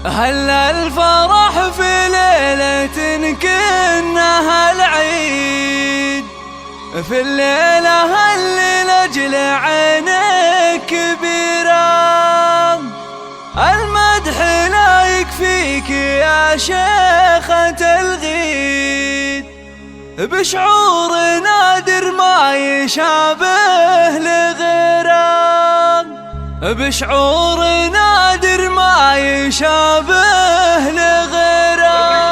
هلا الفرح في ليلة كأنها العيد، في الليلة اللي لأجل عينك كبيرة. المدح لا يكفيك يا شيخة الغيد، بشعور نادر ما يشابه لغيره، بشعور نادر ما يشابه لغيره.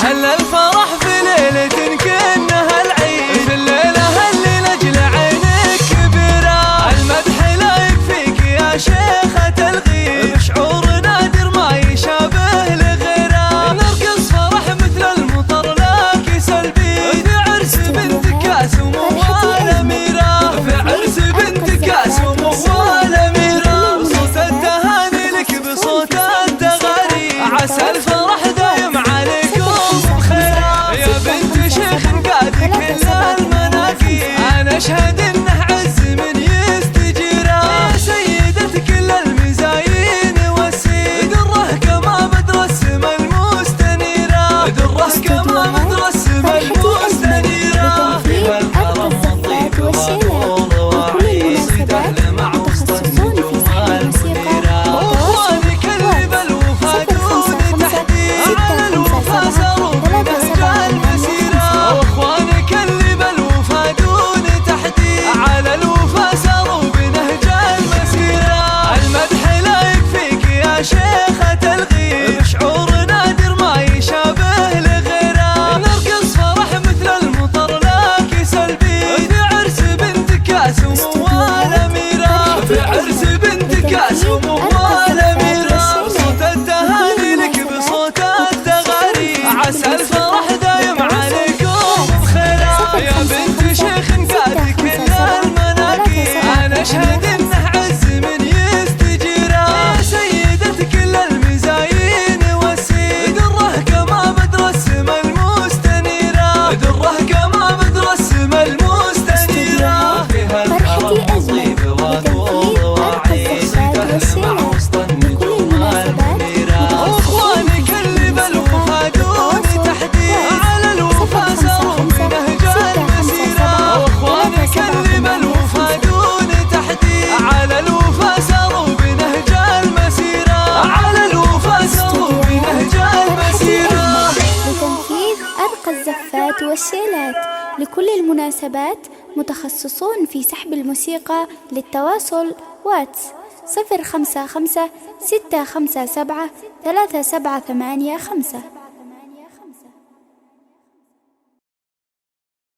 هلا الفرح في ليلة كأنها العيد، في الليلة اللي لأجل عينك كبيرة. المدح لا يكفيك يا شيخة الغيد، بشعور نادر ما يشابه لغيره. نرقص فرح مثل المطر لك سلبي، في عرس بنت كاسم والأميرة، في عرس بنت كاسم والأميرة. صوت التهاني لك بصوت التغاري، عسى الفرح دايم عليكم بخير. يا بنت شيخ قاد كل المناقي، أنا أشهد إنه عز من يستجيره. يا سيدة كل المزايين والسين، دره كما بدر السما المستنيرة، دره كما بدر السما المستنيرة. فيها الكرم والطيب والطول وعيد أهل مع وسط النجوم المنيرة. أخوانك اللي بالوفا دون تحديد، على الوفا ساروا بنهج المسيرة. أخوانك اللي بالوفا دون تحديد، على الوفا ساروا بنهج المسيرة. المدح لا يكفيك يا شيخة الغيد، بشعور نادر ما يشابه لغيره. نرقص فرح مثل المطر لك سلبي، في عرس بنت كاسم والأميرة، في عرس بنت كاسم والأميرة. صوت التهاني لك بصوت التغاري، عسى الفرح دايم عليكم بخير. يا بنت شيخ قاد كل المناقي، أنا أشهد إنه عز من يستجيره. يا سيدة كل المزايين والسين، دره كما بدر السما المستنيرة، دره كما بدر السما المستنيرة. فيها الكرم والطيب والطول وعيد أهل مع وسط النجوم المنيرة. أخوانك اللي بالوفا دون تحديد، على الوفا ساروا بنهج المسيرة. أخوانك اللي بالوفا دون تحديد، على الوفا ساروا بنهج المسيرة، على الوفا ساروا بنهج المسيرة. لتنفيذ أرقى الزفات والشيلات لكل المناسبات، متخصصون في سحب الموسيقى. للتواصل واتس 055 657 3785.